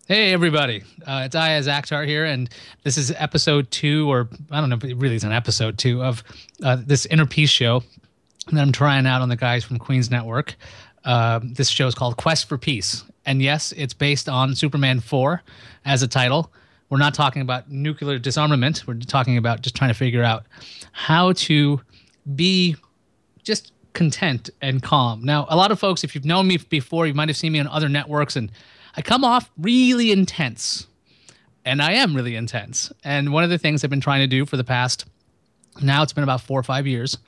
Hey everybody, it's Iyaz Akhtar here, and this is episode two, or I don't know if it really is an episode two of this inner peace show that I'm trying out on the guys from Queen's Network. This show is called Quest for Peace, and yes, it's based on Superman 4 as a title. We're not talking about nuclear disarmament. We're talking about just trying to figure out how to be just content and calm. Now, a lot of folks, if you've known me before, you might have seen me on other networks, and I come off really intense, and I am really intense. And one of the things I've been trying to do for the past, now it's been about 4 or 5 years,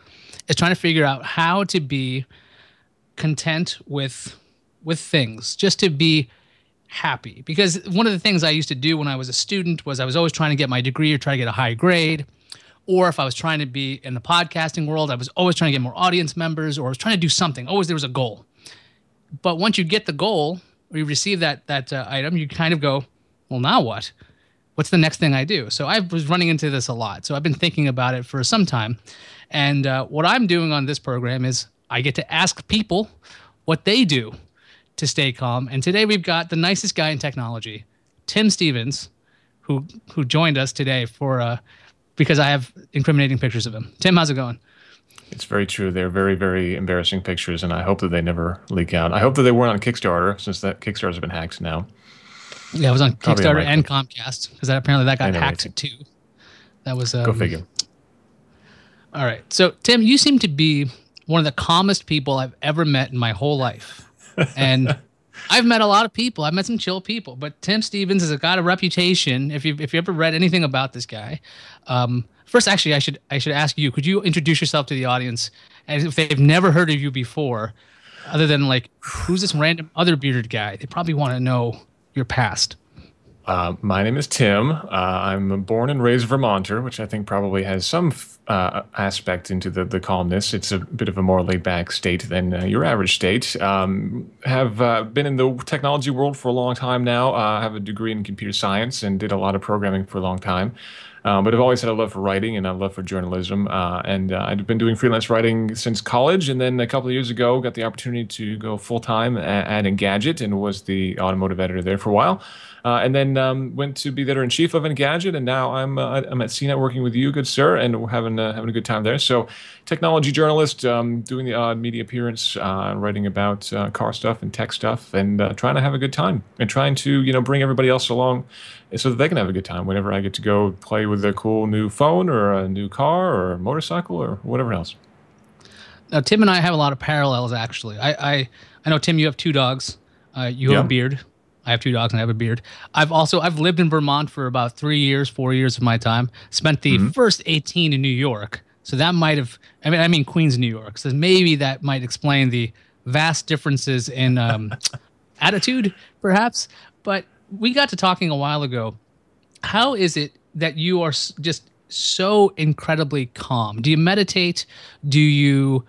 is trying to figure out how to be content with things, just to be happy. Because one of the things I used to do when I was a student was I was always trying to get my degree or try to get a high grade. Or if I was trying to be in the podcasting world, I was always trying to get more audience members, or I was trying to do something. Always there was a goal. But once you get the goal, or you receive that item, you kind of go, well, now what? What's the next thing I do? So I was running into this a lot. So I've been thinking about it for some time. And what I'm doing on this program is I get to ask people what they do to stay calm. And today we've got the nicest guy in technology, Tim Stevens, who joined us today for because I have incriminating pictures of him. Tim, how's it going? It's very true. They're very, very embarrassing pictures, and I hope that they never leak out. I hope that they weren't on Kickstarter, since that Kickstarter's been hacked now. Yeah, I was on Probably Kickstarter and unlikely. Comcast because apparently that I got know, right? hacked too. That was Go figure. all right. So Tim, you seem to be one of the calmest people I've ever met in my whole life, and I've met a lot of people. I've met some chill people, but Tim Stevens has got a reputation. If you ever read anything about this guy, first actually I should ask you. Could you introduce yourself to the audience, and if they've never heard of you before, other than like who's this random other bearded guy? They probably want to know your past. My name is Tim. I'm a born and raised Vermonter, which I think probably has some aspect into the calmness. It's a bit of a more laid back state than your average state. Have been in the technology world for a long time now. Have a degree in computer science and did a lot of programming for a long time. But I've always had a love for writing and a love for journalism. And I've been doing freelance writing since college. And then a couple of years ago, got the opportunity to go full time at Engadget and was the automotive editor there for a while. And then went to be the editor in chief of Engadget, and now I'm at Cnet working with you, good sir, and we're having a good time there. So, technology journalist, doing the odd media appearance, writing about car stuff and tech stuff, and trying to have a good time, and trying to bring everybody else along, so that they can have a good time whenever I get to go play with a cool new phone or a new car or a motorcycle or whatever else. Now, Tim and I have a lot of parallels. Actually, I know Tim. You have two dogs. You have a Yeah. beard. I have two dogs and I have a beard. I've lived in Vermont for about 3 years, 4 years of my time. Spent the Hmm. first 18 in New York, so that might have. I mean Queens, New York. So maybe that might explain the vast differences in attitude, perhaps. But we got to talking a while ago. How is it that you are just so incredibly calm? Do you meditate? Do you?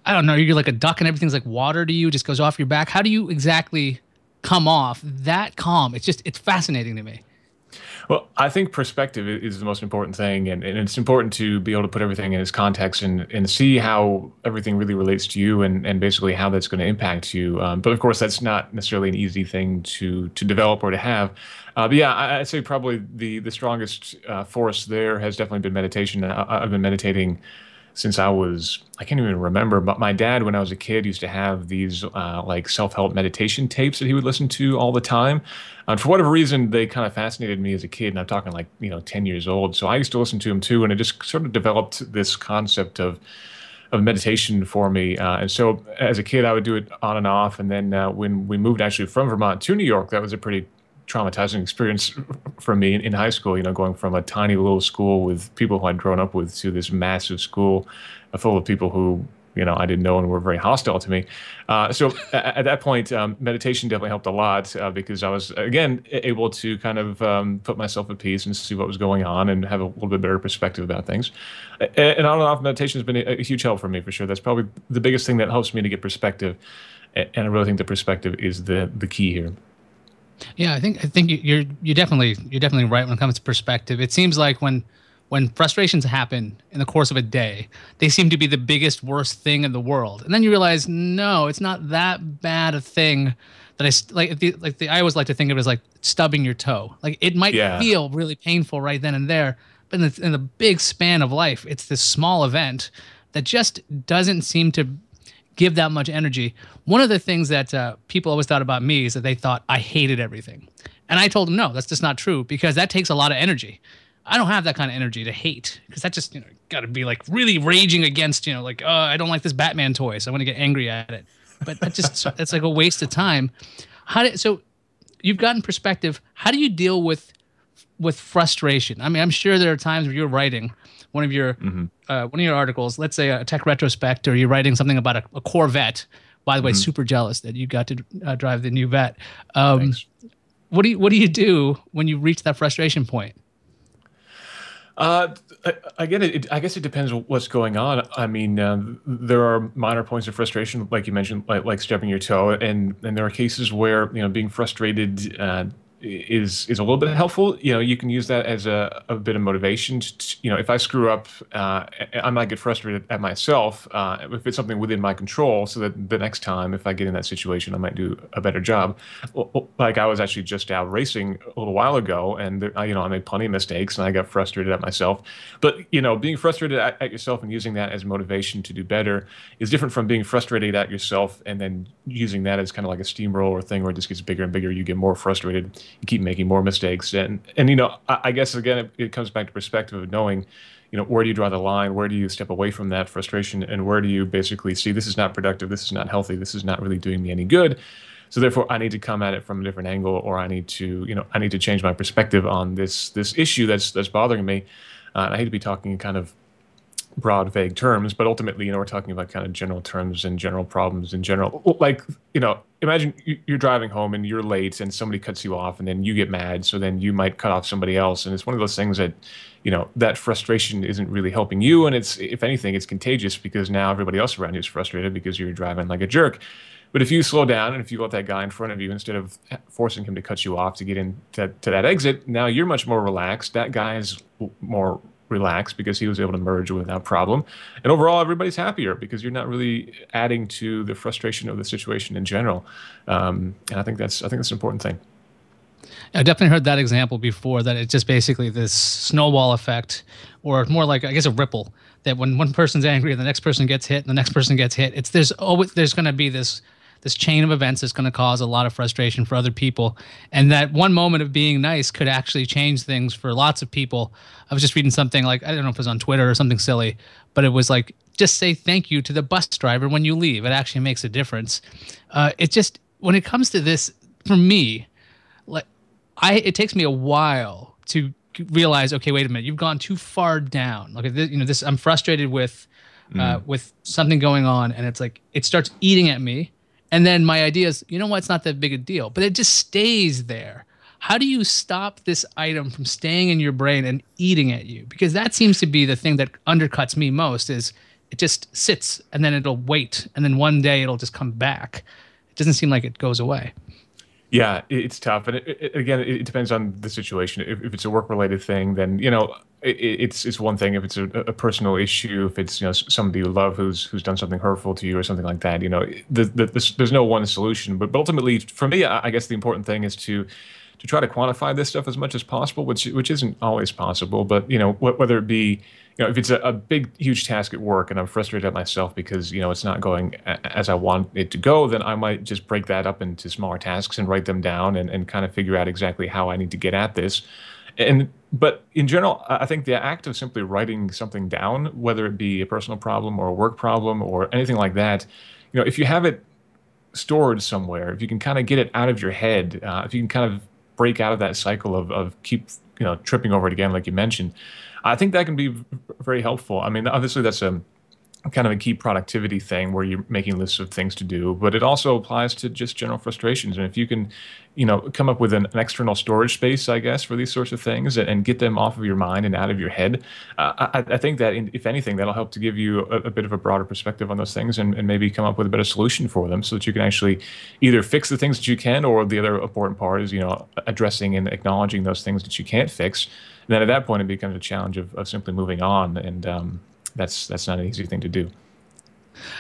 I don't know. You're like a duck and everything's like water to you. It just goes off your back. How do you exactly come off that calm? It's fascinating to me. Well, I think perspective is the most important thing, and it's important to be able to put everything in its context and see how everything really relates to you and basically how that's going to impact you. But of course, that's not necessarily an easy thing to develop or to have. But yeah, I'd say probably the strongest force there has definitely been meditation. I've been meditating since I can't even remember, but my dad, when I was a kid, used to have these like self-help meditation tapes that he would listen to all the time. And for whatever reason, they kind of fascinated me as a kid. And I'm talking like, 10 years old. So I used to listen to them too. And it just sort of developed this concept of meditation for me. And so as a kid, I would do it on and off. And then when we moved actually from Vermont to New York, that was a pretty traumatizing experience for me in high school, going from a tiny little school with people who I'd grown up with to this massive school full of people who, I didn't know and were very hostile to me. So at that point, meditation definitely helped a lot because I was, again, able to kind of put myself at peace and see what was going on and have a little bit better perspective about things. And on and off, meditation has been a huge help for me for sure. That's probably the biggest thing that helps me to get perspective. And I really think the perspective is the key here. Yeah, I think you're definitely right when it comes to perspective. It seems like when frustrations happen in the course of a day, they seem to be the biggest worst thing in the world. And then you realize, no, it's not that bad a thing. that I always like to think of it as like stubbing your toe. Like it might Yeah. feel really painful right then and there, but in the big span of life, it's this small event that just doesn't seem to give that much energy. One of the things that people always thought about me is that they thought I hated everything. And I told them, no, that's just not true because that takes a lot of energy. I don't have that kind of energy to hate because that just, got to be like really raging against, like, oh, I don't like this Batman toy, so I want to get angry at it. But that's like a waste of time. So you've gotten perspective. How do you deal with frustration? I mean, I'm sure there are times where you're writing one of your Hmm. one of your articles, let's say a tech retrospect, or you're writing something about a Corvette. By the way, Hmm. super jealous that you got to drive the new vet. Um, Thanks. what do you do when you reach that frustration point? Uh, I get it. I guess it depends on what's going on. I mean, there are minor points of frustration, like you mentioned, like stubbing your toe, and there are cases where being frustrated is a little bit helpful. You can use that as a bit of motivation. If I screw up, I might get frustrated at myself if it's something within my control, so that the next time, if I get in that situation, I might do a better job. Like I was actually just out racing a little while ago, and I made plenty of mistakes, and I got frustrated at myself. But being frustrated at yourself and using that as motivation to do better is different from being frustrated at yourself and then using that as kind of like a steamroller thing where it just gets bigger and bigger. You get more frustrated, you keep making more mistakes, and I guess again it comes back to perspective of knowing. Where do you draw the line? Where do you step away from that frustration? And where do you basically see this is not productive, this is not healthy, this is not really doing me any good? So therefore, I need to come at it from a different angle, or I need to change my perspective on this issue that's bothering me. And I hate to be talking in kind of broad, vague terms, but ultimately, we're talking about kind of general terms and general problems in general. Like, imagine you're driving home and you're late and somebody cuts you off and then you get mad. So then you might cut off somebody else. And it's one of those things that, that frustration isn't really helping you. And if anything, it's contagious because now everybody else around you is frustrated because you're driving like a jerk. But if you slow down and if you let that guy in front of you, instead of forcing him to cut you off to get to that exit, now you're much more relaxed. That guy is more relaxed because he was able to merge without problem. And overall, everybody's happier because you're not really adding to the frustration of the situation in general. And I think that's an important thing. I definitely heard that example before, that it's just basically this snowball effect, or more like, I guess, a ripple, that when one person's angry and the next person gets hit and the next person gets hit, there's going to be this chain of events that's going to cause a lot of frustration for other people. And that one moment of being nice could actually change things for lots of people. I was just reading something, like, I don't know if it was on Twitter or something silly, but it was like, just say thank you to the bus driver when you leave. It actually makes a difference. It just, when it comes to this, for me, like, it takes me a while to realize, okay, wait a minute, you've gone too far down. Like, this, I'm frustrated Mm. with something going on, and it's like it starts eating at me, and then my idea is, you know what, it's not that big a deal, but it just stays there. How do you stop this item from staying in your brain and eating at you? Because that seems to be the thing that undercuts me most. Is it just sits and then it'll wait, and then one day it'll just come back. It doesn't seem like it goes away. Yeah, it's tough, and again, it depends on the situation. If it's a work-related thing, then it's one thing. If it's a personal issue, if it's somebody you love who's done something hurtful to you or something like that, there's no one solution. But ultimately, for me, I guess the important thing is to try to quantify this stuff as much as possible, which isn't always possible. But whether it be if it's a big huge task at work and I'm frustrated at myself because it's not going as I want it to go, then I might just break that up into smaller tasks and write them down and kind of figure out exactly how I need to get at this. But in general, I think the act of simply writing something down, whether it be a personal problem or a work problem or anything like that, if you have it stored somewhere, if you can kind of get it out of your head, if you can kind of break out of that cycle of keep tripping over it again, like you mentioned, I think that can be very helpful. I mean, obviously that's a kind of a key productivity thing where you're making lists of things to do, but it also applies to just general frustrations. And if you can, come up with an external storage space, I guess, for these sorts of things and get them off of your mind and out of your head, I think that if anything, that'll help to give you a bit of a broader perspective on those things and maybe come up with a better solution for them so that you can actually either fix the things that you can, or the other important part is, addressing and acknowledging those things that you can't fix. And then at that point, it becomes a challenge of simply moving on. And, that's not an easy thing to do.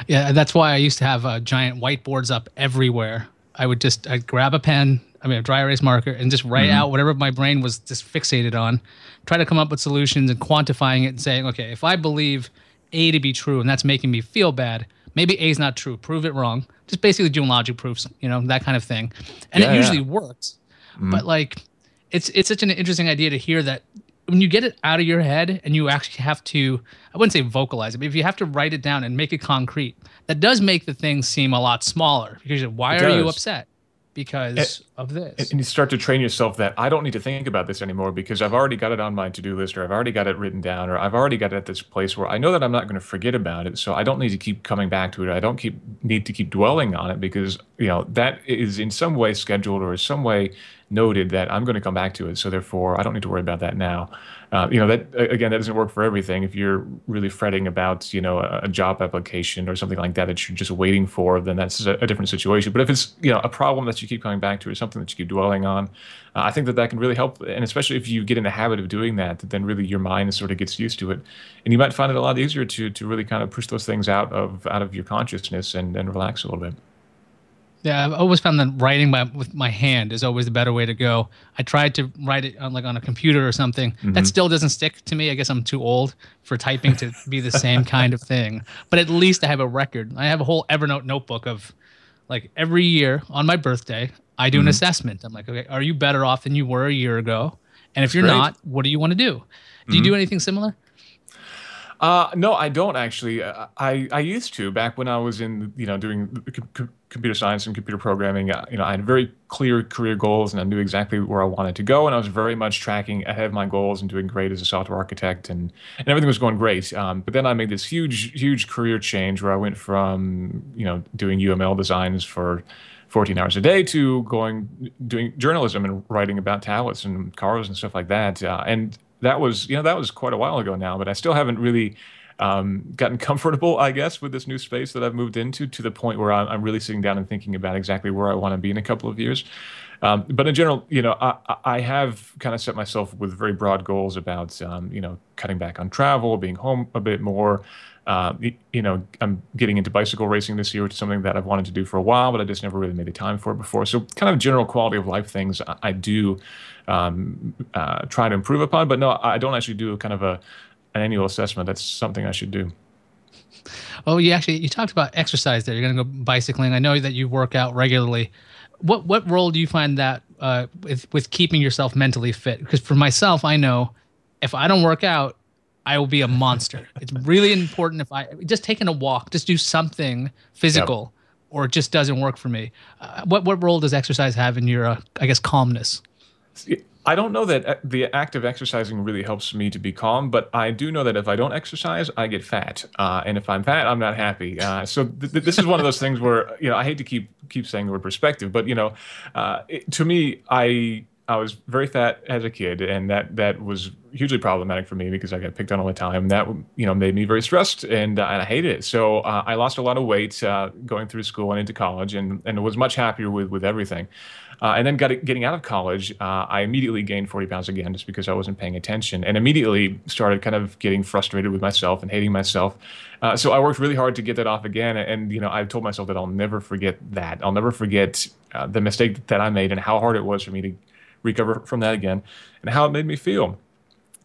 Yeah, that's why I used to have giant whiteboards up everywhere. I'd grab a pen, I mean a dry erase marker, and just write Hmm. out whatever my brain was just fixated on, try to come up with solutions and quantifying it and saying, okay, if I believe A to be true and that's making me feel bad, maybe A is not true. Prove it wrong. Just basically doing logic proofs, that kind of thing. And it Yeah, usually yeah. works. But Hmm. like it's such an interesting idea to hear that when you get it out of your head and you actually have to, I wouldn't say vocalize it, but if you have to write it down and make it concrete, that does make the thing seem a lot smaller because It why are you does. upset? Because of this. And you start to train yourself that I don't need to think about this anymore because I've already got it on my to-do list, or I've already got it written down, or I've already got it at this place where I know that I'm not going to forget about it. So I don't need to keep coming back to it. I don't need to keep dwelling on it because, that is in some way scheduled or in some way noted that I'm going to come back to it. So therefore, I don't need to worry about that now. That again, that doesn't work for everything. If you're really fretting about, a job application or something like that that you're just waiting for, then that's a different situation. But if it's, a problem that you keep coming back to or something that you keep dwelling on, I think that that can really help. And especially if you get in the habit of doing that, then really your mind sort of gets used to it, and you might find it a lot easier to really kind of push those things out of your consciousness and relax a little bit. Yeah, I've always found that writing with my hand is always the better way to go. I tried to write it on on a computer or something. That Hmm. still doesn't stick to me. I guess I'm too old for typing to be the same kind of thing. But at least I have a record. I have a whole Evernote notebook of like every year on my birthday, I do an Hmm. assessment. I'm like, okay, are you better off than you were a year ago? And if That's you're great. not, what do you want to do? Do you do Hmm. anything similar? No, I don't actually. I used to back when I was in doing computer science and computer programming. I had very clear career goals and I knew exactly where I wanted to go, and I was very much tracking ahead of my goals and doing great as a software architect, and everything was going great. But then I made this huge career change where I went from doing UML designs for 14 hours a day to doing journalism and writing about tablets and cars and stuff like that. And that was quite a while ago now, but I still haven't really gotten comfortable, I guess, with this new space that I've moved into to the point where I'm really sitting down and thinking about exactly where I want to be in a couple of years. But in general, I have kind of set myself with very broad goals about, cutting back on travel, being home a bit more. I'm getting into bicycle racing this year, which is something that I've wanted to do for a while, but I just never really made the time for it before. So, kind of general quality of life things I do try to improve upon. But no, I don't actually do kind of an annual assessment. That's something I should do. Oh, you talked about exercise there. You're going to go bicycling. I know that you work out regularly. What role do you find that with keeping yourself mentally fit? Because for myself, I know if I don't work out, I will be a monster. It's really important if I just taking a walk, just do something Yep. physical, or it just doesn't work for me. What role does exercise have in your, I guess, calmness? I don't know that the act of exercising really helps me to be calm, but I do know that if I don't exercise, I get fat, and if I'm fat, I'm not happy. So this is one of those things where I hate to keep saying the word perspective, but to me, I was very fat as a kid, and that was hugely problematic for me because I got picked on all the time. That made me very stressed, and I hated it. So I lost a lot of weight going through school and into college, and was much happier with everything. And then getting out of college, I immediately gained 40 pounds again just because I wasn't paying attention, and immediately started kind of getting frustrated with myself and hating myself. So I worked really hard to get that off again, and I told myself that I'll never forget that. I'll never forget the mistake that I made and how hard it was for me to recover from that again, and how it made me feel.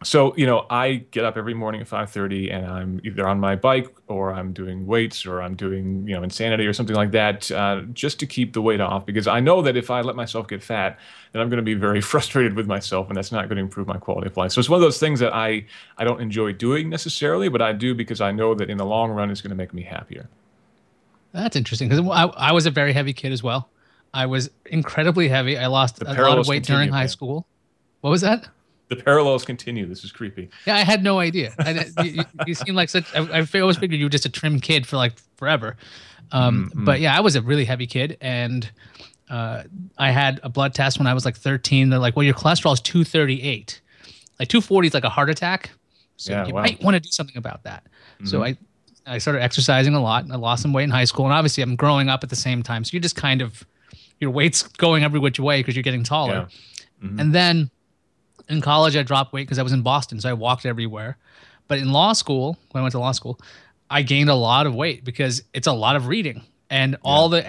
So, I get up every morning at 5:30 and I'm either on my bike or I'm doing weights or I'm doing, insanity or something like that, just to keep the weight off because I know that if I let myself get fat, then I'm going to be very frustrated with myself and that's not going to improve my quality of life. So it's one of those things that I don't enjoy doing necessarily, but I do because I know that in the long run it's going to make me happier. That's interesting because I was a very heavy kid as well. I was incredibly heavy. I lost The a lot of parallels weight during continue, high man. school. What was that? The parallels continue. This is creepy. Yeah, I had no idea. You seem like such. I always figured you were just a trim kid for like forever. But Mm-mm. yeah, I was a really heavy kid, and I had a blood test when I was like 13. They're like, "Well, your cholesterol is 238. Like 240 is like a heart attack, so Yeah, you wow. might want to do something about that." So Hmm. I started exercising a lot. And I lost some weight in high school, and obviously I'm growing up at the same time. So you're just kind of your weight's going every which way because you're getting taller. Yeah. Hmm. And then in college, I dropped weight because I was in Boston, so I walked everywhere. But in law school, when I went to law school, I gained a lot of weight because it's a lot of reading and Yeah. all the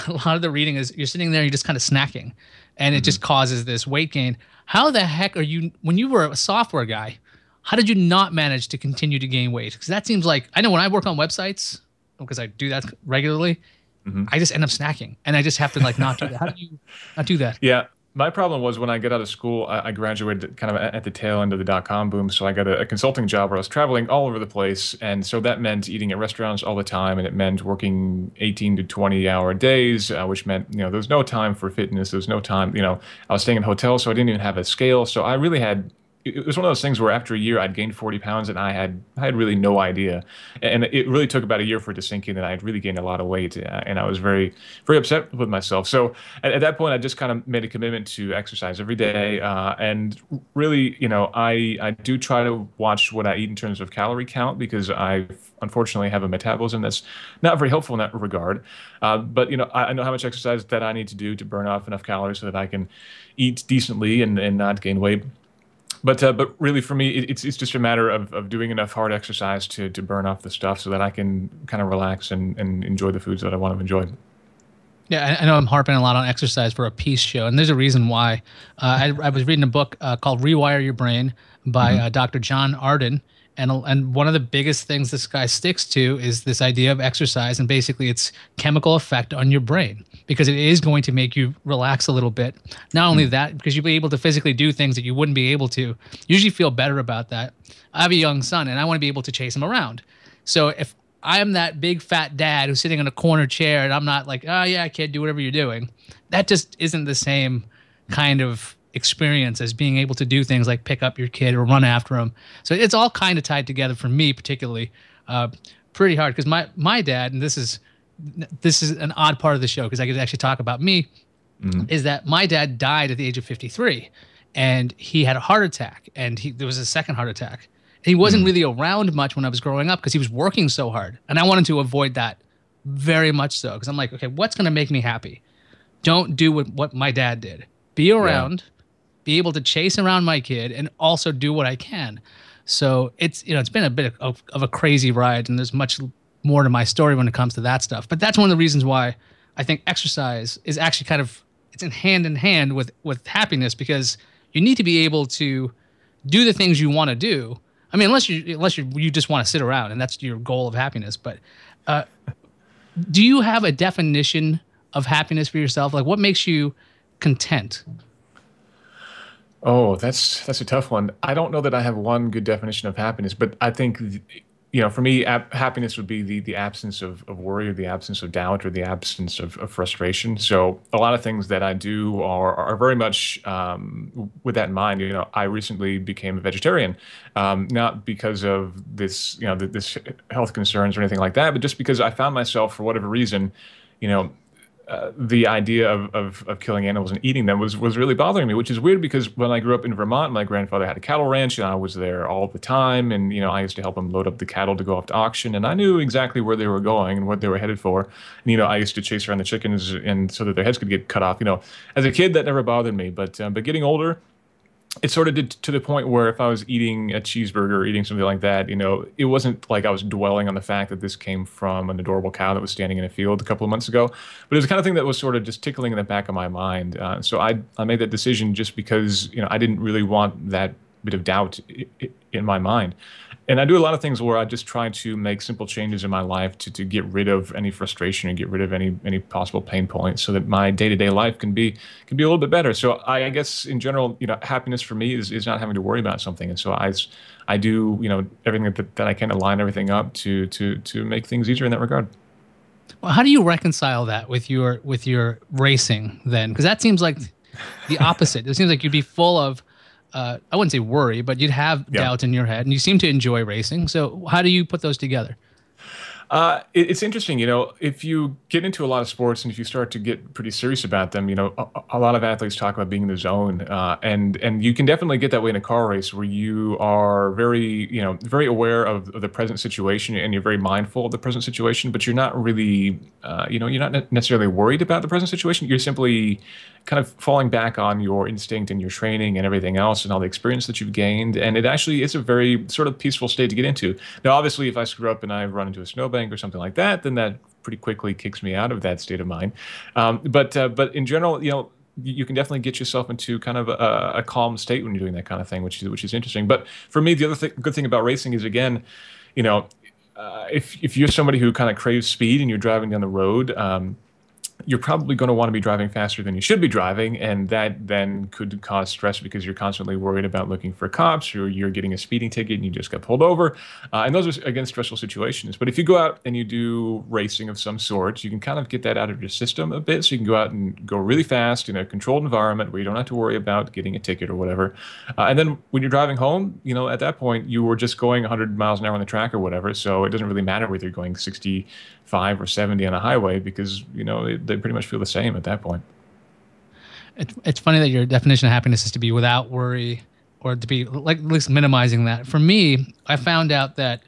a lot of the reading is you're sitting there, you're just kind of snacking, and it Hmm. just causes this weight gain. How the heck are you, when you were a software guy, how did you not manage to continue to gain weight? Because that seems like, I know when I work on websites, because I do that regularly, Hmm. I just end up snacking and I just have to like not do that. How do you not do that? Yeah, my problem was when I got out of school, I graduated kind of at the tail end of the dot-com boom. So I got a consulting job where I was traveling all over the place. And so that meant eating at restaurants all the time. And it meant working 18 to 20-hour days, which meant, there was no time for fitness. There was no time, I was staying in hotels, so I didn't even have a scale. So I really had it was one of those things where after a year I'd gained 40 pounds and I had really no idea. And it really took about a year for it to sink in that I had really gained a lot of weight. And I was very, very upset with myself. So at that point, I just kind of made a commitment to exercise every day. And really, I do try to watch what I eat in terms of calorie count because I unfortunately have a metabolism that's not very helpful in that regard. But, I know how much exercise that I need to do to burn off enough calories so that I can eat decently and not gain weight. But really for me, it's just a matter of doing enough hard exercise to burn off the stuff so that I can kind of relax and enjoy the foods that I want to enjoy. Yeah, I know I'm harping a lot on exercise for a peace show, and there's a reason why. I was reading a book called "Rewire Your Brain" by Hmm. Dr. John Arden, and one of the biggest things this guy sticks to is this idea of exercise, and basically its chemical effect on your brain because it is going to make you relax a little bit. Not only that, because you'll be able to physically do things that you wouldn't be able to. You usually feel better about that. I have a young son, and I want to be able to chase him around. So if I am that big fat dad who's sitting in a corner chair and I'm not like, oh yeah, kid, do whatever you're doing. That just isn't the same kind of experience as being able to do things like pick up your kid or run after him. So it's all kind of tied together for me, particularly, uh, pretty hard because my dad, and this is an odd part of the show because I could actually talk about me, Hmm. is that my dad died at the age of 53 and he had a heart attack and there was a second heart attack. He wasn't Hmm. really around much when I was growing up because he was working so hard. And I wanted to avoid that very much so because I'm like, okay, what's going to make me happy? Don't do what my dad did. Be Yeah. around, be able to chase around my kid and also do what I can. So it's been a bit of a crazy ride and there's much more to my story when it comes to that stuff. But that's one of the reasons why I think exercise is actually it's in hand with happiness because you need to be able to do the things you want to do. I mean, unless you just want to sit around and that's your goal of happiness. But uh, do you have a definition of happiness for yourself? Like, what makes you content? Oh, that's a tough one. I don't know that I have one good definition of happiness, but I think, for me, happiness would be the absence of worry or the absence of doubt or the absence of frustration. So a lot of things that I do are very much with that in mind. I recently became a vegetarian, not because of this, this health concerns or anything like that, but just because I found myself, for whatever reason, you know, the idea of killing animals and eating them was really bothering me, which is weird because when I grew up in Vermont, my grandfather had a cattle ranch and I was there all the time. And, I used to help him load up the cattle to go off to auction. And I knew exactly where they were going and what they were headed for. And, I used to chase around the chickens and so that their heads could get cut off. As a kid, that never bothered me. But getting older, it sort of did to the point where if I was eating a cheeseburger or eating something like that, it wasn't like I was dwelling on the fact that this came from an adorable cow that was standing in a field a couple of months ago. But it was the kind of thing that was sort of just tickling in the back of my mind. So I made that decision just because, I didn't really want that bit of doubt in my mind. And I do a lot of things where I just try to make simple changes in my life to get rid of any frustration and get rid of any possible pain points so that my day-to-day life can be a little bit better. So I guess in general, happiness for me is not having to worry about something. And so I do, everything that I can to line everything up to make things easier in that regard. Well, how do you reconcile that with your racing then? Because that seems like the opposite. It seems like you'd be full of I wouldn't say worry, but you'd have Yeah. doubts in your head, and you seem to enjoy racing. So how do you put those together? It's interesting, if you get into a lot of sports and if you start to get pretty serious about them, a lot of athletes talk about being in the zone, and you can definitely get that way in a car race where you are very, very aware of the present situation and you're very mindful of the present situation, but you're not really, you're not necessarily worried about the present situation. You're simply kind of falling back on your instinct and your training and everything else and all the experience that you've gained. And it actually is a very sort of peaceful state to get into. Now, obviously, if I screw up and I run into a snowbank or something like that, then that pretty quickly kicks me out of that state of mind. But in general, you can definitely get yourself into kind of a calm state when you're doing that kind of thing, which is interesting. But for me, the other good thing about racing is, again, you know, if you're somebody who kind of craves speed and you're driving down the road, you're probably going to want to be driving faster than you should be driving, and that then could cause stress because you're constantly worried about looking for cops, or you're getting a speeding ticket and you just got pulled over. And those are, again, stressful situations. But if you go out and you do racing of some sort, you can kind of get that out of your system a bit. So you can go out and go really fast in a controlled environment where you don't have to worry about getting a ticket or whatever. And then when you're driving home, at that point, you were just going 100 miles an hour on the track or whatever. So it doesn't really matter whether you're going 65 or 70 on a highway, because they pretty much feel the same at that point. It's funny that your definition of happiness is to be without worry, or to be like at least minimizing that. For me, I found out that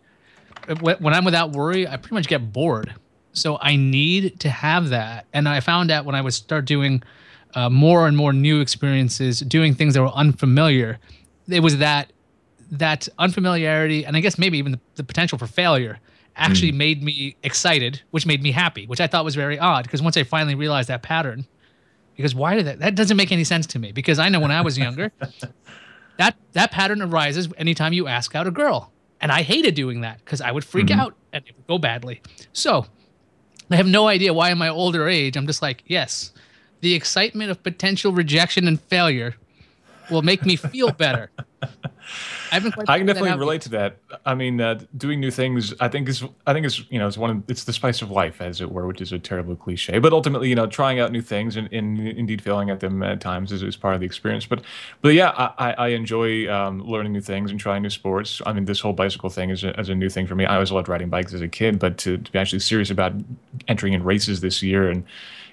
when I'm without worry, I pretty much get bored. So I need to have that. And I found out when I would start doing more and more new experiences, doing things that were unfamiliar, it was that unfamiliarity, and I guess maybe even the potential for failure, actually made me excited, which made me happy, which I thought was very odd, because once I finally realized that pattern, because why did that doesn't make any sense to me, because I know when I was younger, that pattern arises anytime you ask out a girl. And I hated doing that because I would freak out and it would go badly. So I have no idea why in my older age, I'm just like, yes, the excitement of potential rejection and failure will make me feel better. I can definitely relate to that. I mean, doing new things, I think is it's the spice of life, as it were, which is a terrible cliche. But ultimately, trying out new things and indeed failing at them at times is part of the experience. But yeah, I enjoy learning new things and trying new sports. I mean, this whole bicycle thing is a new thing for me. I always loved riding bikes as a kid, but to be actually serious about entering in races this year and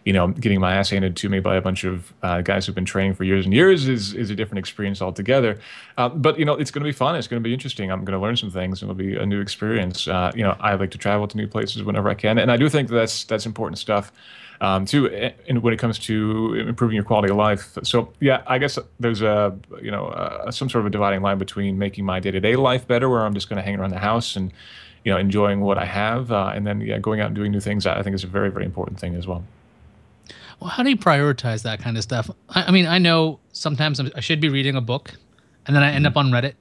getting my ass handed to me by a bunch of guys who've been training for years and years is a different experience altogether. But it's going to be fun. It's going to be interesting. I'm going to learn some things. It'll be a new experience. I like to travel to new places whenever I can, and I do think that's important stuff too. And when it comes to improving your quality of life. So yeah, I guess there's some sort of a dividing line between making my day-to-day life better, where I'm just going to hang around the house and enjoying what I have, and then going out and doing new things. I think is a very, very important thing as well. Well, how do you prioritize that kind of stuff? I mean, I know sometimes I should be reading a book, and then I end up on Reddit,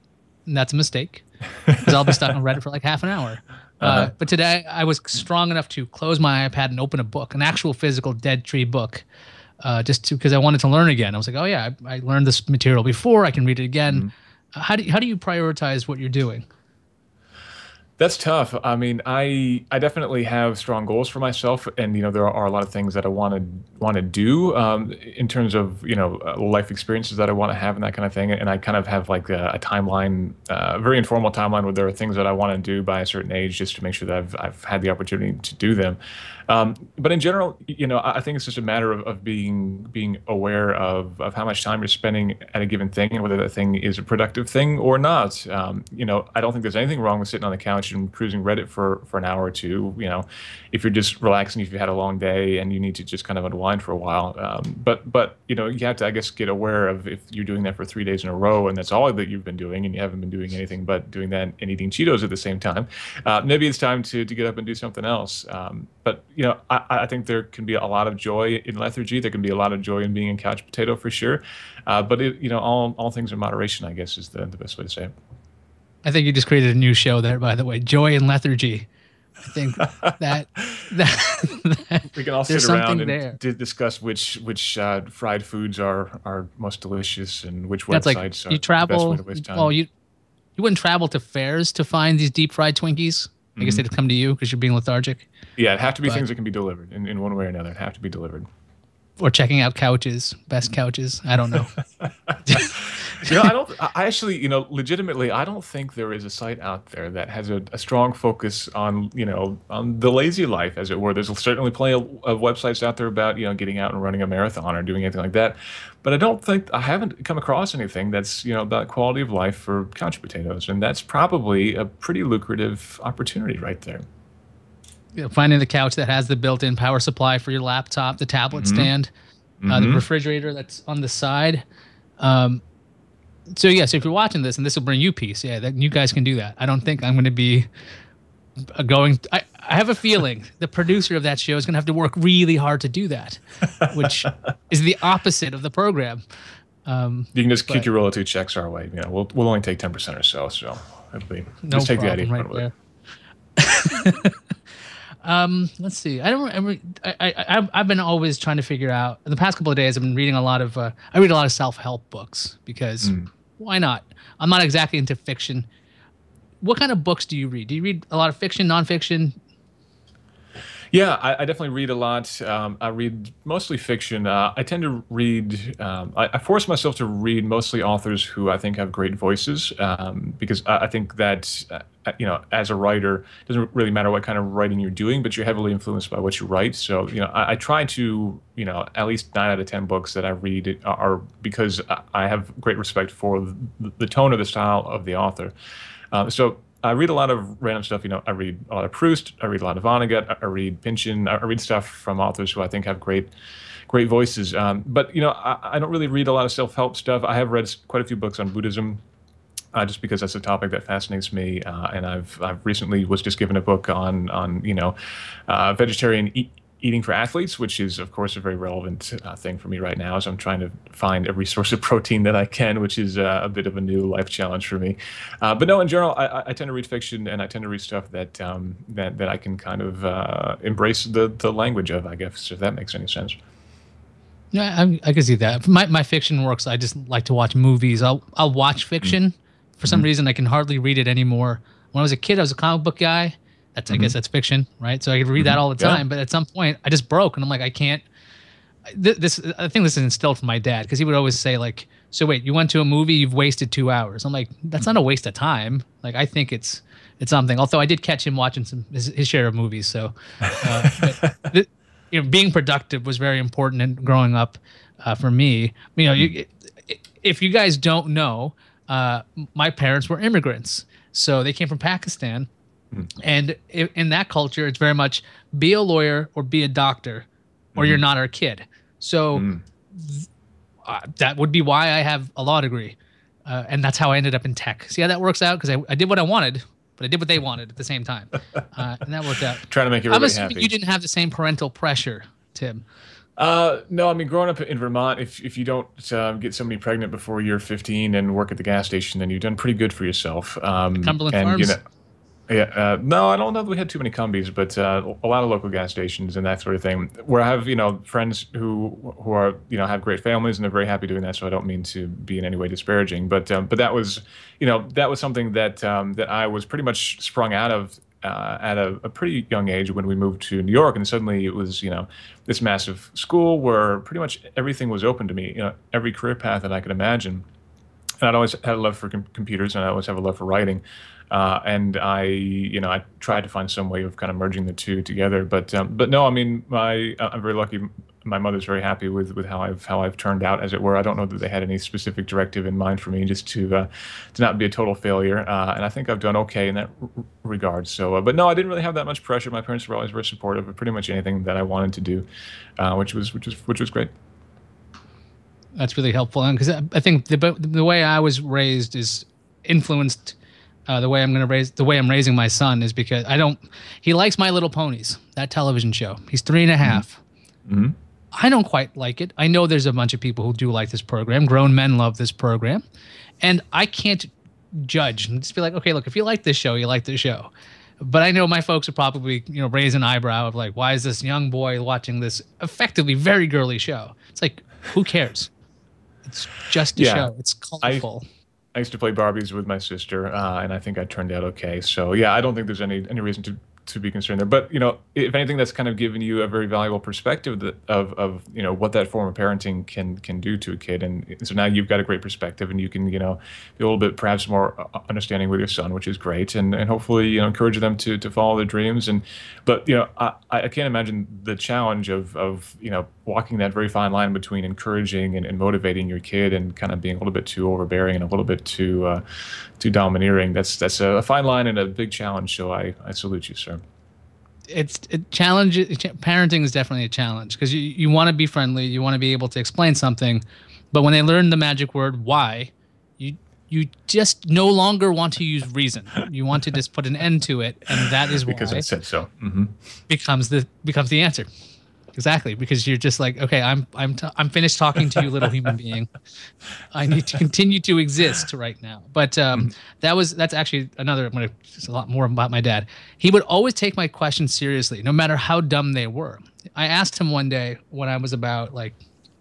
and that's a mistake, because I'll be stuck on Reddit for like half an hour. But today I was strong enough to close my iPad and open a book, an actual physical Dead Tree book, just because I wanted to learn again. I was like, oh yeah, I learned this material before, I can read it again. How do you prioritize what you're doing? That's tough. I mean, I definitely have strong goals for myself, and there are a lot of things that I want to do in terms of life experiences that I want to have and that kind of thing. And I kind of have like a timeline, a very informal timeline, where there are things that I want to do by a certain age, just to make sure that I've had the opportunity to do them. But in general, I think it's just a matter of being aware of how much time you're spending at a given thing, and whether that thing is a productive thing or not. I don't think there's anything wrong with sitting on the couch and cruising Reddit for an hour or two. If you're just relaxing, if you had a long day and you need to just kind of unwind for a while. But you have to, I guess, get aware of, if you're doing that for 3 days in a row and that's all that you've been doing, and you haven't been doing anything but doing that and eating Cheetos at the same time, maybe it's time to get up and do something else. But I think there can be a lot of joy in lethargy. There can be a lot of joy in being a couch potato, for sure. But all things in moderation, I guess, is the best way to say it. I think you just created a new show there, by the way, Joy and Lethargy. I think that we can all sit around and discuss which fried foods are most delicious, and which websites you are travel, the best way to waste time. Well, you wouldn't travel to fairs to find these deep fried Twinkies. I guess they'd come to you because you're being lethargic. Yeah, it'd have to be things that can be delivered in one way or another. It'd have to be delivered. Or checking out couches, best couches. I don't know. I actually, legitimately, I don't think there is a site out there that has a strong focus on, on the lazy life, as it were. There's certainly plenty of websites out there about, getting out and running a marathon or doing anything like that. But I haven't come across anything that's, about quality of life for couch potatoes. And that's probably a pretty lucrative opportunity right there. Finding the couch that has the built-in power supply for your laptop, the tablet stand. the Hmm. refrigerator that's on the side. Um, so yes, if you're watching this, and this will bring you peace, yeah, that you guys can do that. I don't think I'm going to be going. I have a feeling the producer of that show is going to have to work really hard to do that, which is the opposite of the program. You can just kick But your royalty checks our way. We'll only take 10% or so. So it'll be no just take the idea problem and right run with it. there. Let's see. I don't remember. I've been always trying to figure out. In the past couple of days, I've been reading a lot of. I read a lot of self-help books because Mm. why not? I'm not exactly into fiction. What kind of books do you read? Do you read a lot of fiction, nonfiction? Yeah, I definitely read a lot. I read mostly fiction. I tend to read. I force myself to read mostly authors who I think have great voices, because I think that as a writer, it doesn't really matter what kind of writing you're doing, but you're heavily influenced by what you write. So I try to at least 9 out of 10 books that I read are because I have great respect for the tone of the style of the author. So I read a lot of random stuff. I read a lot of Proust. I read a lot of Vonnegut. I read Pynchon. I read stuff from authors who I think have great voices. But I don't really read a lot of self-help stuff. I have read quite a few books on Buddhism, just because that's a topic that fascinates me. And I've recently was just given a book on vegetarian eating for athletes, which is of course a very relevant thing for me right now, as I'm trying to find every source of protein that I can, which is a bit of a new life challenge for me. But no, in general, I tend to read fiction, and I tend to read stuff that I can kind of embrace the language of, I guess, if that makes any sense. Yeah, I can see that. My fiction works. I just like to watch movies. I'll watch fiction. For some Mm-hmm. reason, I can hardly read it anymore. When I was a kid, I was a comic book guy. I Hmm. guess that's fiction, right? So I could read that Hmm. all the Yeah. time. But at some point, I just broke, and I'm like, I can't. This I think this is instilled from my dad because he would always say like, "So wait, you went to a movie, you've wasted 2 hours." I'm like, that's not a waste of time. Like I think it's something. Although I did catch him watching his share of movies. So, but th- being productive was very important in growing up for me. If you guys don't know, uh, my parents were immigrants, so they came from Pakistan, and in that culture, it's very much be a lawyer or be a doctor, or you're Hmm. not our kid. So Hmm. that would be why I have a law degree, and that's how I ended up in tech. See how that works out? Because I did what I wanted, but I did what they wanted at the same time, and that worked out. Trying to make I'm everybody assuming you happy. didn't have the same parental pressure, Tim. No, I mean, growing up in Vermont, if you don't get somebody pregnant before you're 15 and work at the gas station, then you've done pretty good for yourself. Cumberland And Farms. yeah, no, I don't know that we had too many combis, but a lot of local gas stations and that sort of thing. Where I have friends who are have great families and they're very happy doing that. So I don't mean to be in any way disparaging, but that was something that I was pretty much sprung out of. At a pretty young age when we moved to New York, and suddenly it was this massive school where pretty much everything was open to me, every career path that I could imagine. And I'd always had a love for computers, and I always have a love for writing. And I tried to find some way of kind of merging the two together. But no, I mean, I'm very lucky. My mother's very happy with how I've turned out, as it were. I don't know that they had any specific directive in mind for me, just to not be a total failure. And I think I've done okay in that regard. So, but no, I didn't really have that much pressure. My parents were always very supportive of pretty much anything that I wanted to do, which was great. That's really helpful, and because I think the way I was raised is influenced the way I'm raising my son is because I don't. He likes My Little Ponies, that television show. He's three and a Hmm. half. Hmm. I don't quite like it. I know there's a bunch of people who do like this program. Grown men love this program, and I can't judge and just be like, okay, look, if you like this show, you like this show. But I know my folks would probably, raise an eyebrow of like, why is this young boy watching this effectively very girly show? It's like, who cares? It's just a Yeah, show. It's I colorful. I used to play Barbies with my sister, and I think I turned out okay. So yeah, I don't think there's any reason to be concerned there. But if anything, that's kind of given you a very valuable perspective of what that form of parenting can do to a kid, and so now you've got a great perspective, and you can be a little bit perhaps more understanding with your son, which is great, and hopefully encourage them to follow their dreams. But I can't imagine the challenge of walking that very fine line between encouraging and motivating your kid and kind of being a little bit too overbearing and a little bit too domineering. That's a fine line and a big challenge. So I salute you, sir. parenting is definitely a challenge because you want to be friendly, you want to be able to explain something, but when they learn the magic word why, you you just no longer want to use reason. You want to just put an end to it, and that is because I why said so. becomes the answer. Exactly, because you're just like, okay, I'm finished talking to you, little human being. I need to continue to exist right now. But that's actually another. I'm gonna just a lot more about my dad. He would always take my questions seriously, no matter how dumb they were. I asked him one day when I was about like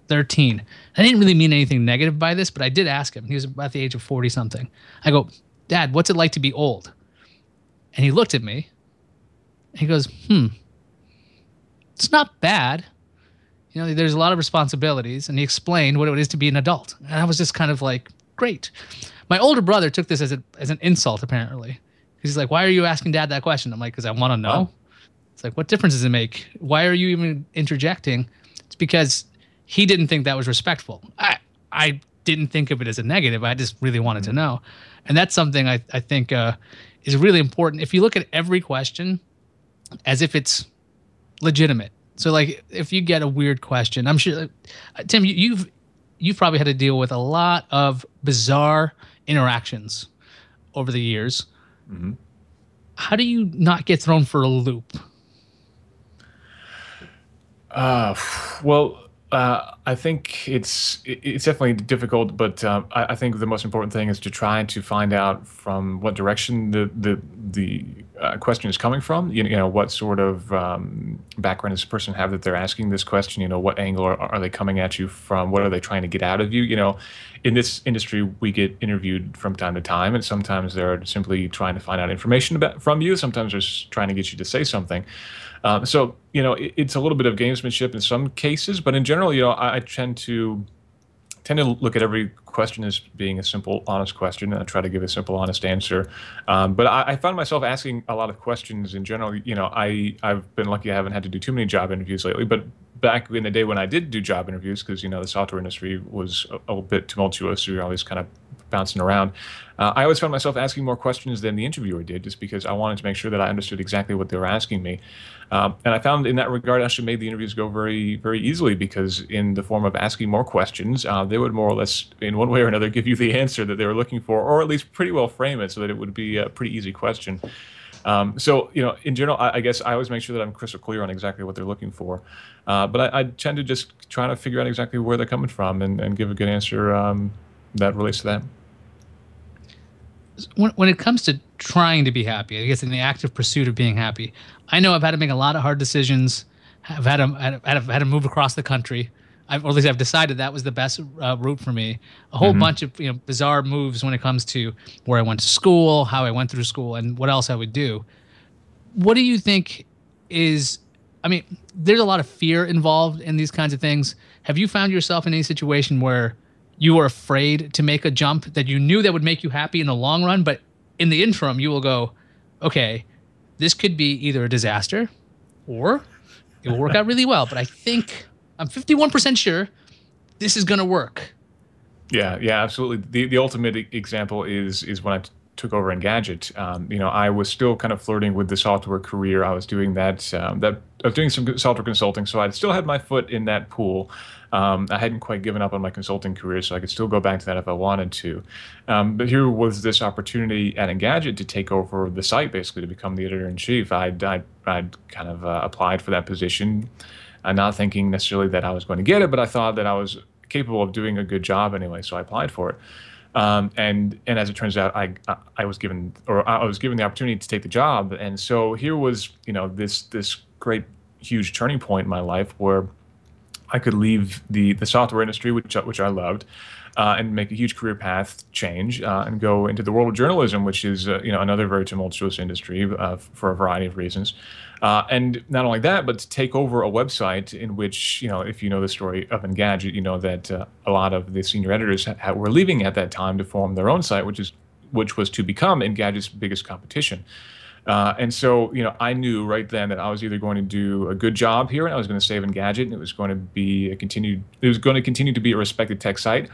13. I didn't really mean anything negative by this, but I did ask him. He was about the age of 40 something. I go, Dad, what's it like to be old? And he looked at me. He goes, it's not bad. There's a lot of responsibilities, and he explained what it is to be an adult. And I was just kind of like, great. My older brother took this as an insult, apparently. He's like, why are you asking Dad that question? I'm like, because I want to know. Wow. It's like, what difference does it make? Why are you even interjecting? It's because he didn't think that was respectful. I didn't think of it as a negative. I just really wanted to know. And that's something I think is really important. If you look at every question as if it's legitimate. So like if you get a weird question, I'm sure Tim, you've probably had to deal with a lot of bizarre interactions over the years. Hmm. How do you not get thrown for a loop? Uh, well, I think it's definitely difficult, but I think the most important thing is to try to find out from what direction the question is coming from. What sort of background does this person have that they're asking this question? What angle are they coming at you from? What are they trying to get out of you? In this industry, we get interviewed from time to time, and sometimes they're simply trying to find out information from you. Sometimes they're just trying to get you to say something. It's a little bit of gamesmanship in some cases, but in general, I tend to look at every question as being a simple, honest question, and I try to give a simple, honest answer. But I found myself asking a lot of questions in general. I've been lucky; I haven't had to do too many job interviews lately. But back in the day when I did do job interviews, because the software industry was a bit tumultuous, we were always kind of bouncing around. I always found myself asking more questions than the interviewer did, just because I wanted to make sure that I understood exactly what they were asking me. And I found in that regard, I actually made the interviews go very, very easily because, in the form of asking more questions, they would more or less, in one way or another, give you the answer that they were looking for, or at least pretty well frame it so that it would be a pretty easy question. In general, I guess I always make sure that I'm crystal clear on exactly what they're looking for. But I tend to just try to figure out exactly where they're coming from and give a good answer that relates to that. When it comes to trying to be happy, I guess in the active pursuit of being happy, I know I've had to make a lot of hard decisions. I've had to move across the country. Or at least I've decided that was the best route for me. A whole Hmm. bunch of bizarre moves when it comes to where I went to school, how I went through school, and what else I would do. What do you think is? I mean, there's a lot of fear involved in these kinds of things. Have you found yourself in any situation where you were afraid to make a jump that you knew that would make you happy in the long run, but in the interim you will go, okay, this could be either a disaster or it will work out really well, but I think I'm 51% sure this is going to work. Yeah, yeah, absolutely. The ultimate example is when took over Engadget. I was still kind of flirting with the software career. I was doing that I was doing some software consulting, so I still had my foot in that pool. I hadn't quite given up on my consulting career, so I could still go back to that if I wanted to. But here was this opportunity at Engadget to take over the site, basically to become the editor in chief. I'd kind of applied for that position, not thinking necessarily that I was going to get it, but I thought that I was capable of doing a good job anyway, so I applied for it. And as it turns out, I was given the opportunity to take the job, and so here was this great huge turning point in my life where I could leave the software industry, which I loved, and make a huge career path change and go into the world of journalism, which is another very tumultuous industry for a variety of reasons. And not only that, but to take over a website in which, if you know the story of Engadget, you know that a lot of the senior editors were leaving at that time to form their own site, which was to become Engadget's biggest competition. And so, I knew right then that I was either going to do a good job here and I was going to save Engadget, and it was going to continue to be a respected tech site,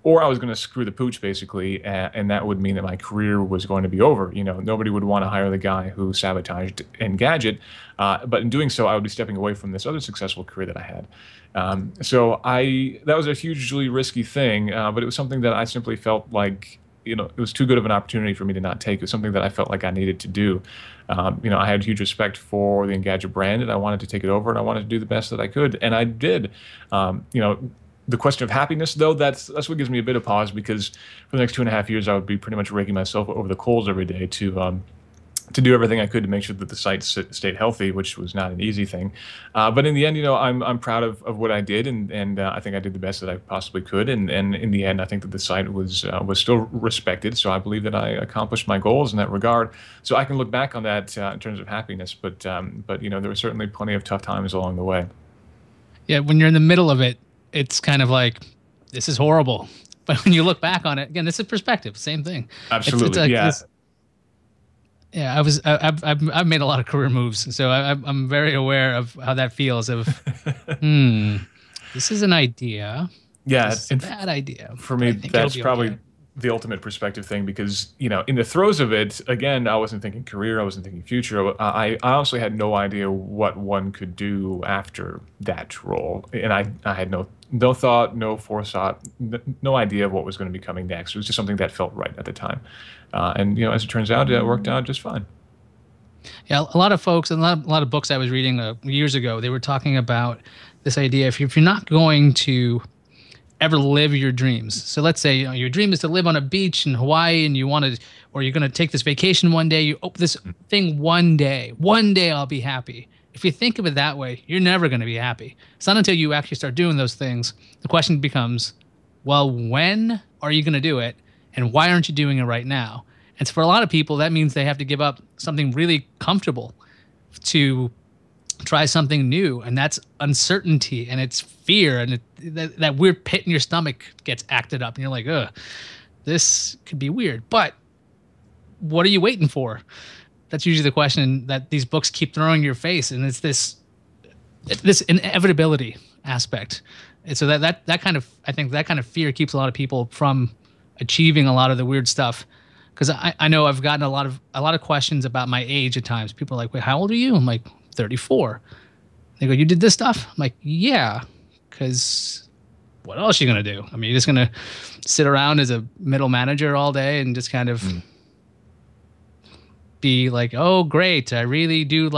or I was going to screw the pooch basically, and that would mean that my career was going to be over. You know, nobody would want to hire the guy who sabotaged Engadget, but in doing so, I would be stepping away from this other successful career that I had. So that was a hugely risky thing, but it was something that I simply felt like, you know, it was too good of an opportunity for me to not take. It was something that I felt like I needed to do. You know, I had huge respect for the Engadget brand, and I wanted to take it over, and I wanted to do the best that I could, and I did. You know, the question of happiness, though, that's what gives me a bit of pause, because for the next 2.5 years, I would be pretty much raking myself over the coals every day to do everything I could to make sure that the site stayed healthy, which was not an easy thing. But in the end, you know, I'm proud of what I did, and I think I did the best that I possibly could. And in the end, I think that the site was still respected. So I believe that I accomplished my goals in that regard. So I can look back on that in terms of happiness. But you know, there were certainly plenty of tough times along the way. Yeah, when you're in the middle of it, it's kind of like, this is horrible. But when you look back on it, again, this is perspective. Same thing. It's Absolutely, like yeah. this. Yeah, I've made a lot of career moves, so I'm very aware of how that feels. Of hmm, this is an idea. Yeah, This is a and bad idea, for but me, I think it'll that's be okay. probably the ultimate perspective thing, because, you know, in the throes of it, again, I wasn't thinking career, I wasn't thinking future. I honestly had no idea what one could do after that role, and I had no thought, no forethought, no idea of what was going to be coming next. It was just something that felt right at the time, and you know, as it turns out, it worked out just fine. Yeah, a lot of folks and a lot of books I was reading years ago, they were talking about this idea. If you're not going to ever live your dreams. So let's say, you know, your dream is to live on a beach in Hawaii, and you want to, or you're going to take this vacation one day. You open this thing one day. One day I'll be happy. If you think of it that way, you're never going to be happy. It's not until you actually start doing those things. The question becomes, well, when are you going to do it, and why aren't you doing it right now? And so for a lot of people, that means they have to give up something really comfortable to try something new, and that's uncertainty, and it's fear, and that weird pit in your stomach gets acted up, and you're like, ugh, this could be weird. But what are you waiting for? That's usually the question that these books keep throwing in your face, and it's this inevitability aspect. And so that kind of, I think that kind of fear keeps a lot of people from achieving a lot of the weird stuff. Because I know I've gotten a lot of questions about my age at times. People are like, wait, how old are you? I'm like, 34. They go, you did this stuff? I'm like, yeah, because what else are you going to do? I mean, you're just going to sit around as a middle manager all day and just kind of be like, oh, great. I really do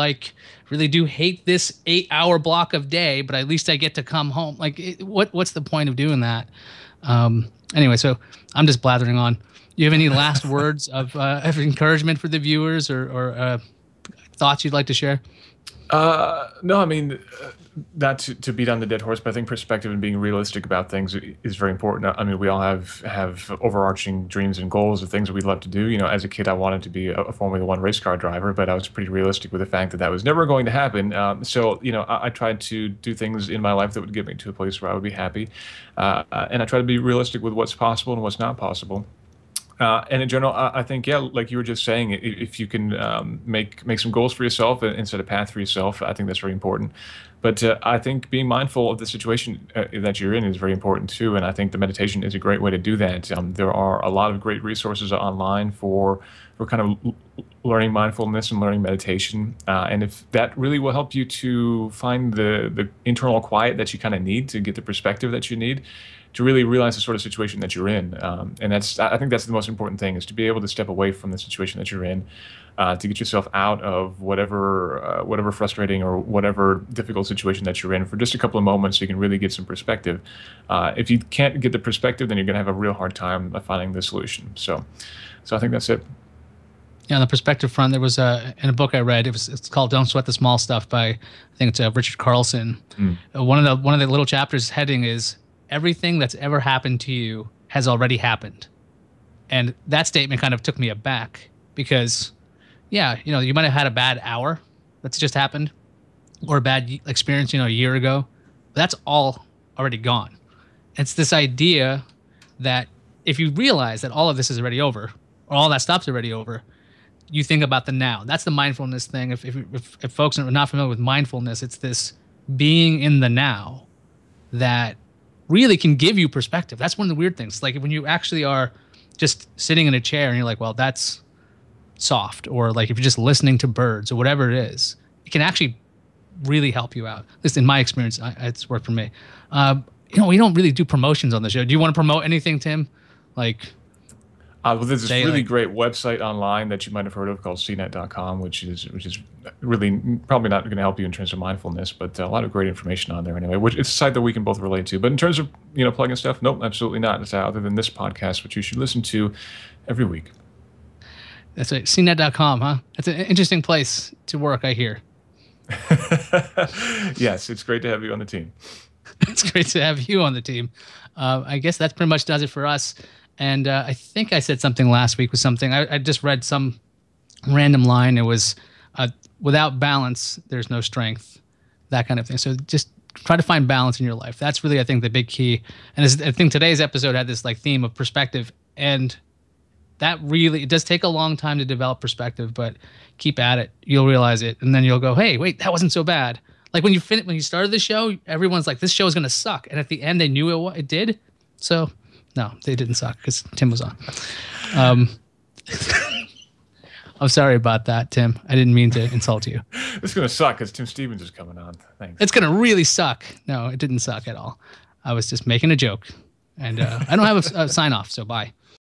hate this 8-hour block of day, but at least I get to come home. Like, what's the point of doing that? Anyway, so I'm just blathering on. Do you have any last words of encouragement for the viewers, or thoughts you'd like to share? No, I mean, not to beat on the dead horse, but I think perspective and being realistic about things is very important. I mean, we all have overarching dreams and goals of things that we'd love to do. You know, as a kid, I wanted to be a Formula One race car driver, but I was pretty realistic with the fact that that was never going to happen. So, you know, I tried to do things in my life that would get me to a place where I would be happy, and I try to be realistic with what's possible and what's not possible. And in general, I think, yeah, like you were just saying, if you can make some goals for yourself and set a path for yourself, I think that's very important. But I think being mindful of the situation that you're in is very important too. And I think the meditation is a great way to do that. There are a lot of great resources online for kind of learning mindfulness and learning meditation. And if that really will help you to find the internal quiet that you kind of need to get the perspective that you need, to really realize the sort of situation that you're in. And I think that's the most important thing, is to be able to step away from the situation that you're in, to get yourself out of whatever frustrating or whatever difficult situation that you're in for just a couple of moments, so you can really get some perspective. If you can't get the perspective, then you're going to have a real hard time finding the solution. So I think that's it. Yeah, on the perspective front, there was in a book I read. It's called "Don't Sweat the Small Stuff" by, I think it's Richard Carlson. Mm. One of the little chapters heading is, everything that's ever happened to you has already happened. And that statement kind of took me aback, because, yeah, you know, you might have had a bad hour that's just happened, or a bad experience, you know, a year ago. But that's all already gone. It's this idea that if you realize that all of this is already over, or all that stuff's already over, you think about the now. That's the mindfulness thing. If folks are not familiar with mindfulness, it's this being in the now that really can give you perspective. That's one of the weird things. Like when you actually are just sitting in a chair and you're like, well, that's soft, or like if you're just listening to birds or whatever it is, it can actually really help you out. At least in my experience, it's worked for me. We don't really do promotions on the show. Do you want to promote anything, Tim? Like, well, there's this really great website online that you might have heard of called Cnet.com, which is really probably not going to help you in terms of mindfulness, but a lot of great information on there anyway. Which it's a site that we can both relate to. But in terms of plugging stuff, nope, absolutely not. It's other than this podcast, which you should listen to every week. That's right, Cnet.com, huh? That's an interesting place to work, I hear. Yes, it's great to have you on the team. It's great to have you on the team. I guess that pretty much does it for us. And I think I said something last week with something. I just read some random line. It was, without balance, there's no strength, that kind of thing. So just try to find balance in your life. That's really, I think, the big key. And I think today's episode had this like theme of perspective. And that really, it does take a long time to develop perspective, but keep at it. You'll realize it. And then you'll go, hey, wait, that wasn't so bad. Like when you started the show, everyone's like, this show is going to suck. And at the end, they knew it did. So no, they didn't suck because Tim was on. I'm sorry about that, Tim. I didn't mean to insult you. It's going to suck because Tim Stevens is coming on. Thanks. It's going to really suck. No, it didn't suck at all. I was just making a joke. And I don't have a sign off, so bye.